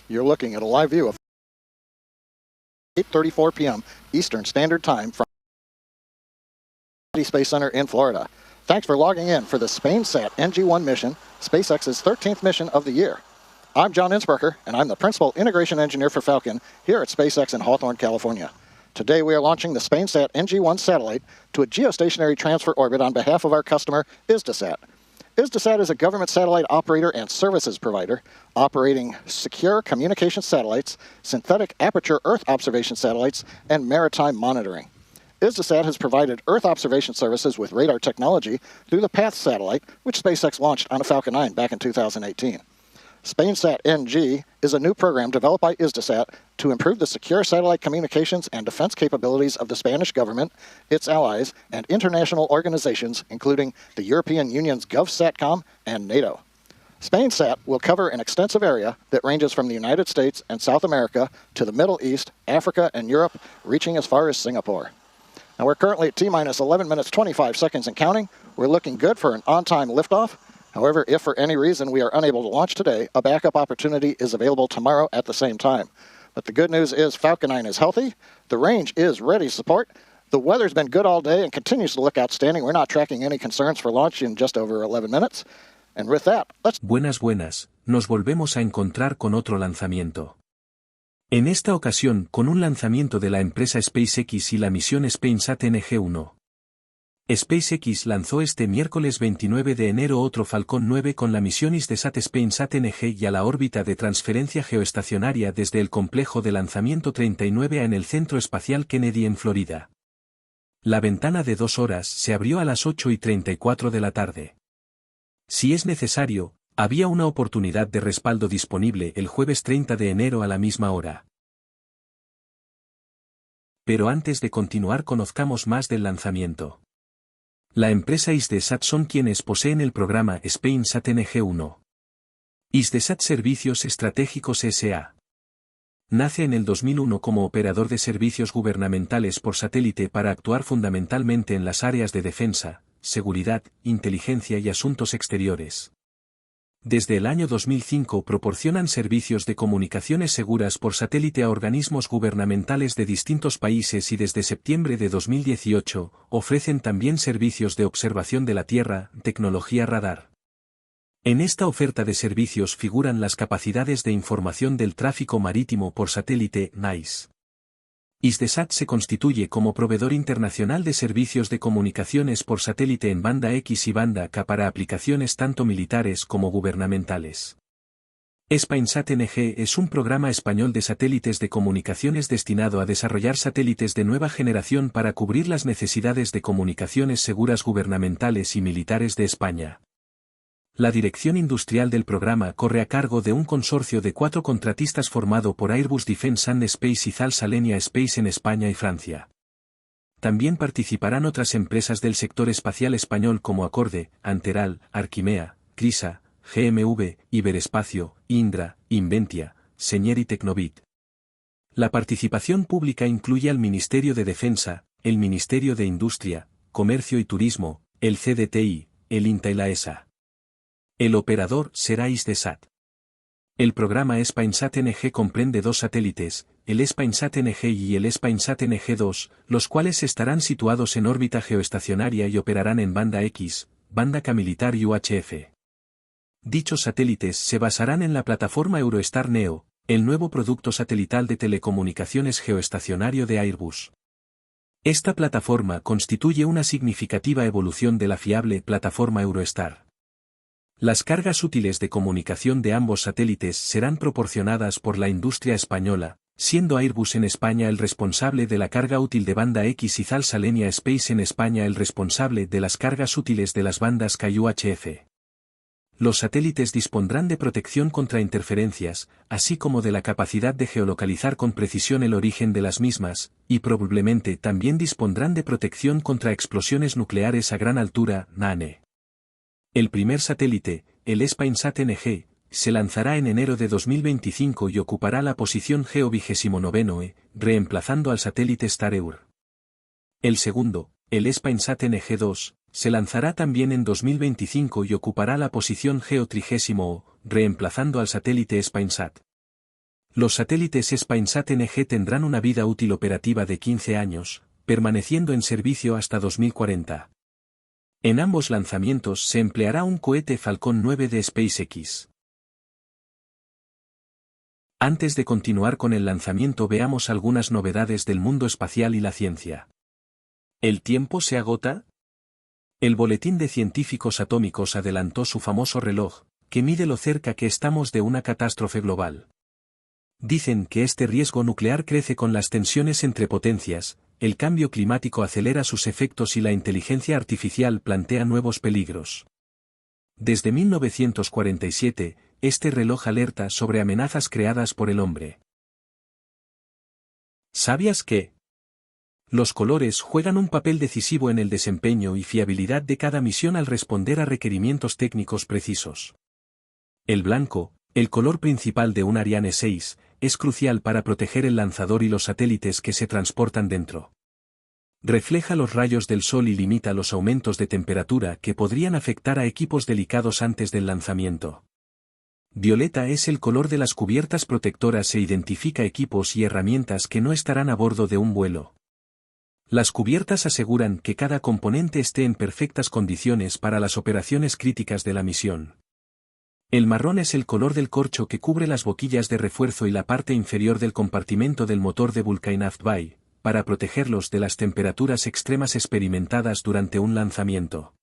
You're looking at a live view of 8:34 p.m. Eastern Standard Time from Kennedy Space Center in Florida. Thanks for logging in for the SpainSat NG I mission, SpaceX's 13th mission of the year. I'm John Innsbrucker, and I'm the Principal Integration Engineer for Falcon here at SpaceX in Hawthorne, California. Today we are launching the SpainSat NG I satellite to a geostationary transfer orbit on behalf of our customer, Hisdesat. Hisdesat is a government satellite operator and services provider operating secure communication satellites, synthetic aperture Earth observation satellites, and maritime monitoring. Hisdesat has provided Earth observation services with radar technology through the PATH satellite, which SpaceX launched on a Falcon 9 back in 2018. SpainSat NG is a new program developed by Hisdesat to improve the secure satellite communications and defense capabilities of the Spanish government, its allies, and international organizations, including the European Union's GovSatcom and NATO. SpainSat will cover an extensive area that ranges from the United States and South America to the Middle East, Africa, and Europe, reaching as far as Singapore. Now we're currently at T-minus 11 minutes 25 seconds and counting. We're looking good for an on-time liftoff. However, if for any reason we are unable to launch today, a backup opportunity is available tomorrow at the same time. But the good news is Falcon 9 is healthy, the range is ready to support, the weather's been good all day and continues to look outstanding. We're not tracking any concerns for launch in just over 11 minutes. And with that, let's... Buenas, nos volvemos a encontrar con otro lanzamiento. En esta ocasión con un lanzamiento de la empresa SpaceX y la misión SpainSat NG I. SpaceX lanzó este miércoles 29 de enero otro Falcon 9 con la misión Hisdesat SpainSat NG I a la órbita de transferencia geoestacionaria desde el Complejo de Lanzamiento 39 en el Centro Espacial Kennedy en Florida. La ventana de 2 horas se abrió a las 8:34 de la tarde. Si es necesario, había una oportunidad de respaldo disponible el jueves 30 de enero a la misma hora. Pero antes de continuar conozcamos más del lanzamiento. La empresa Hisdesat son quienes poseen el programa SpainSat NG I. Hisdesat Servicios Estratégicos S.A. Nace en el 2001 como operador de servicios gubernamentales por satélite para actuar fundamentalmente en las áreas de defensa, seguridad, inteligencia y asuntos exteriores. Desde el año 2005 proporcionan servicios de comunicaciones seguras por satélite a organismos gubernamentales de distintos países y desde septiembre de 2018 ofrecen también servicios de observación de la Tierra, tecnología radar. En esta oferta de servicios figuran las capacidades de información del tráfico marítimo por satélite (NICE). Hisdesat se constituye como proveedor internacional de servicios de comunicaciones por satélite en banda X y banda K para aplicaciones tanto militares como gubernamentales. SpainSat NG es un programa español de satélites de comunicaciones destinado a desarrollar satélites de nueva generación para cubrir las necesidades de comunicaciones seguras gubernamentales y militares de España. La dirección industrial del programa corre a cargo de un consorcio de 4 contratistas formado por Airbus Defence and Space y Thales Alenia Space en España y Francia. También participarán otras empresas del sector espacial español como Acorde, Anteral, Arquimea, Crisa, GMV, Iberespacio, Indra, Inventia, Señer y Tecnobit. La participación pública incluye al Ministerio de Defensa, el Ministerio de Industria, Comercio y Turismo, el CDTI, el INTA y la ESA. El operador será Hisdesat. El programa SpainSat NG comprende 2 satélites, el SpainSat NG I y el SpainSat NG II, los cuales estarán situados en órbita geoestacionaria y operarán en banda X, banda K militar y UHF. Dichos satélites se basarán en la plataforma Eurostar Neo, el nuevo producto satelital de telecomunicaciones geoestacionario de Airbus. Esta plataforma constituye una significativa evolución de la fiable plataforma Eurostar. Las cargas útiles de comunicación de ambos satélites serán proporcionadas por la industria española, siendo Airbus en España el responsable de la carga útil de banda X y Thales Alenia Space en España el responsable de las cargas útiles de las bandas K y UHF. Los satélites dispondrán de protección contra interferencias, así como de la capacidad de geolocalizar con precisión el origen de las mismas, y probablemente también dispondrán de protección contra explosiones nucleares a gran altura, (NANE). El primer satélite, el SpainSat NG, se lanzará en enero de 2025 y ocupará la posición GEO-29, reemplazando al satélite Star-Eur. El segundo, el SpainSat NG II, se lanzará también en 2025 y ocupará la posición GEO-30, reemplazando al satélite SpainSat. Los satélites SpainSat NG tendrán una vida útil operativa de 15 años, permaneciendo en servicio hasta 2040. En ambos lanzamientos se empleará un cohete Falcon 9 de SpaceX. Antes de continuar con el lanzamiento, veamos algunas novedades del mundo espacial y la ciencia. ¿El tiempo se agota? El Boletín de Científicos Atómicos adelantó su famoso reloj, que mide lo cerca que estamos de una catástrofe global. Dicen que este riesgo nuclear crece con las tensiones entre potencias, el cambio climático acelera sus efectos y la inteligencia artificial plantea nuevos peligros. Desde 1947, este reloj alerta sobre amenazas creadas por el hombre. ¿Sabías que? Los colores juegan un papel decisivo en el desempeño y fiabilidad de cada misión al responder a requerimientos técnicos precisos. El blanco, el color principal de un Ariane 6, es crucial para proteger el lanzador y los satélites que se transportan dentro. Refleja los rayos del sol y limita los aumentos de temperatura que podrían afectar a equipos delicados antes del lanzamiento. Violeta es el color de las cubiertas protectoras e identifica equipos y herramientas que no estarán a bordo de un vuelo. Las cubiertas aseguran que cada componente esté en perfectas condiciones para las operaciones críticas de la misión. El marrón es el color del corcho que cubre las boquillas de refuerzo y la parte inferior del compartimento del motor de Vulcainaft Bay, para protegerlos de las temperaturas extremas experimentadas durante un lanzamiento.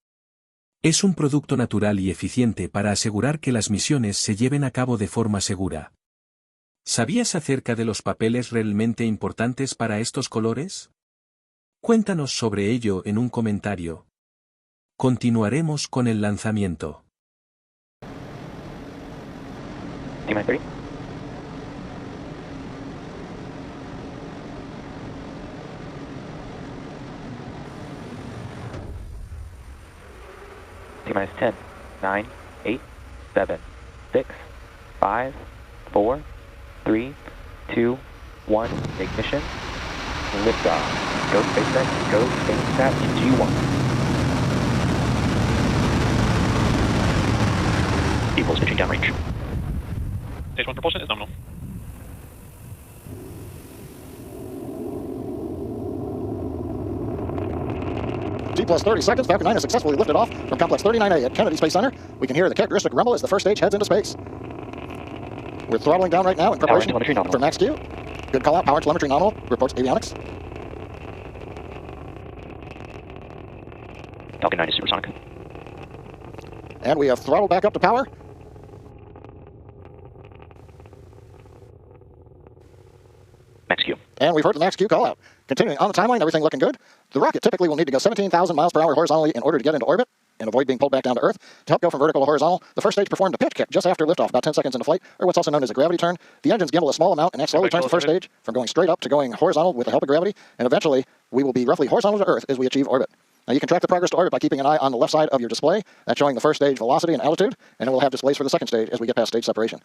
Es un producto natural y eficiente para asegurar que las misiones se lleven a cabo de forma segura. ¿Sabías acerca de los papeles realmente importantes para estos colores? Cuéntanos sobre ello en un comentario. Continuaremos con el lanzamiento. T-minus 30. T-minus 10, 9, 8, 7, 6, 5, 4, 3, 2, 1, ignition, liftoff. Go SpaceX, go SpainSat NG I. Equals pitching downrange. Stage 1 propulsion is nominal. T plus 30 seconds, Falcon 9 has successfully lifted off from Complex 39A at Kennedy Space Center. We can hear the characteristic rumble as the first stage heads into space. We're throttling down right now in preparation for max Q. Good call out, power telemetry nominal, reports avionics. Falcon 9 is supersonic. And we have throttled back up to power. Max Q. And we've heard the max Q call out. Continuing on the timeline, everything looking good. The rocket typically will need to go 17,000 miles per hour horizontally in order to get into orbit and avoid being pulled back down to Earth. To help go from vertical to horizontal, the first stage performed a pitch kick just after liftoff, about 10 seconds into flight, or what's also known as a gravity turn. The engines gimbal a small amount and that slowly turns the first stage from going straight up to going horizontal with the help of gravity, and eventually we will be roughly horizontal to Earth as we achieve orbit. Now you can track the progress to orbit by keeping an eye on the left side of your display. That's showing the first stage velocity and altitude, and it will have displays for the second stage as we get past stage separation.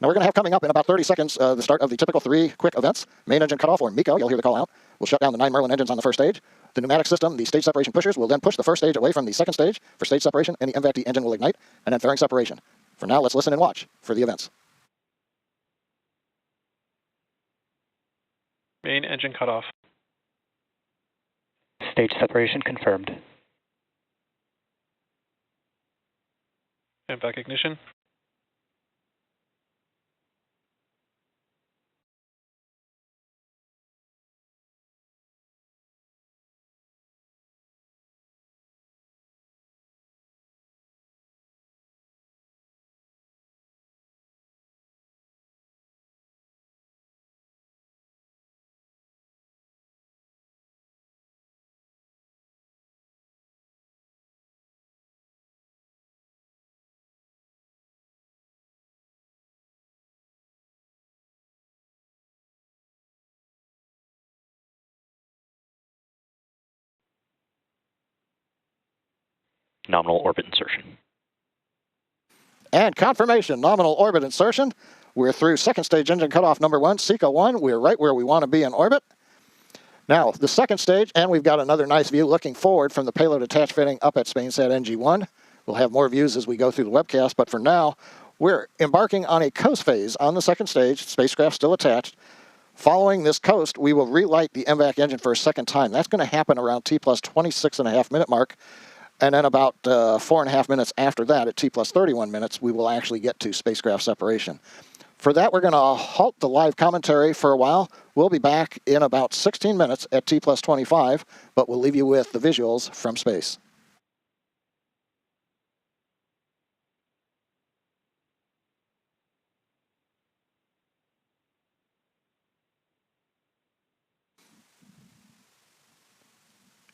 Now we're going to have coming up in about 30 seconds the start of the typical 3 quick events. Main engine cutoff, or MECO, you'll hear the call out. We'll shut down the 9 Merlin engines on the first stage. The pneumatic system, the stage separation pushers, will then push the first stage away from the second stage for stage separation, and the MVAC-D engine will ignite, and then fairing separation. For now, let's listen and watch for the events. Main engine cutoff. Stage separation confirmed. And back ignition. Nominal orbit insertion. And confirmation, nominal orbit insertion. We're through second stage engine cutoff number 1, SECO 1. We're right where we want to be in orbit. Now, the second stage, and we've got another nice view looking forward from the payload attached fitting up at SpainSat NG I. We'll have more views as we go through the webcast, but for now, We're embarking on a coast phase on the second stage, spacecraft still attached. Following this coast, we will relight the MVAC engine for a second time. That's going to happen around T plus 26.5 minute mark. And then about 4.5 minutes after that, at T plus 31 minutes, we will actually get to spacecraft separation. For that, we're going to halt the live commentary for a while. We'll be back in about 16 minutes at T plus 25, but we'll leave you with the visuals from space.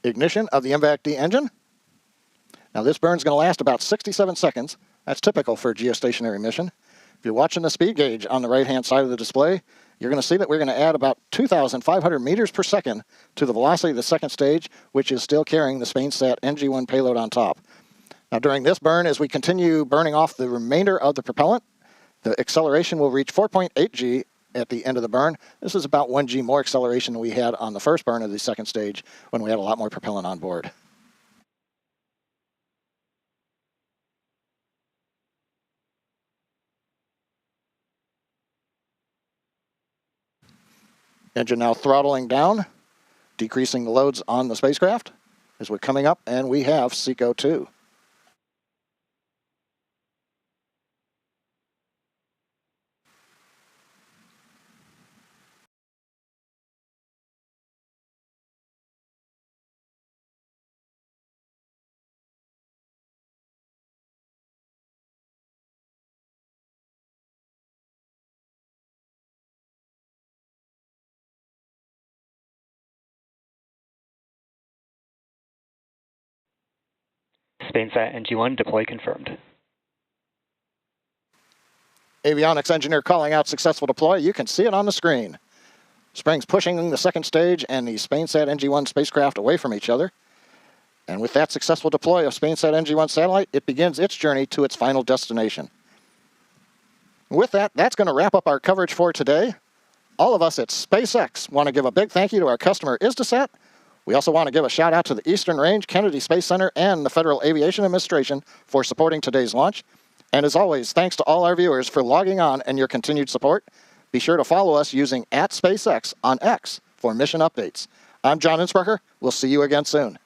Ignition of the MVAC-D engine. Now this burn's going to last about 67 seconds. That's typical for a geostationary mission. If you're watching the speed gauge on the right-hand side of the display, you're going to see that we're going to add about 2,500 meters per second to the velocity of the second stage, which is still carrying the SpainSat NG I payload on top. Now during this burn, as we continue burning off the remainder of the propellant, the acceleration will reach 4.8 G at the end of the burn. This is about 1 G more acceleration than we had on the first burn of the second stage when we had a lot more propellant on board. Engine now throttling down, decreasing the loads on the spacecraft as we're coming up, and we have SECO 2. SpainSat NG I deploy confirmed. Avionics engineer calling out successful deploy. You can see it on the screen. Springs pushing the second stage and the SpainSat NG I spacecraft away from each other. And with that successful deploy of SpainSat NG I satellite, it begins its journey to its final destination. With that, that's going to wrap up our coverage for today. All of us at SpaceX want to give a big thank you to our customer Hisdesat. We also want to give a shout out to the Eastern Range Kennedy Space Center and the Federal Aviation Administration for supporting today's launch. And as always, thanks to all our viewers for logging on and your continued support. Be sure to follow us using @SpaceX on X for mission updates. I'm John Innsbrucker. We'll see you again soon.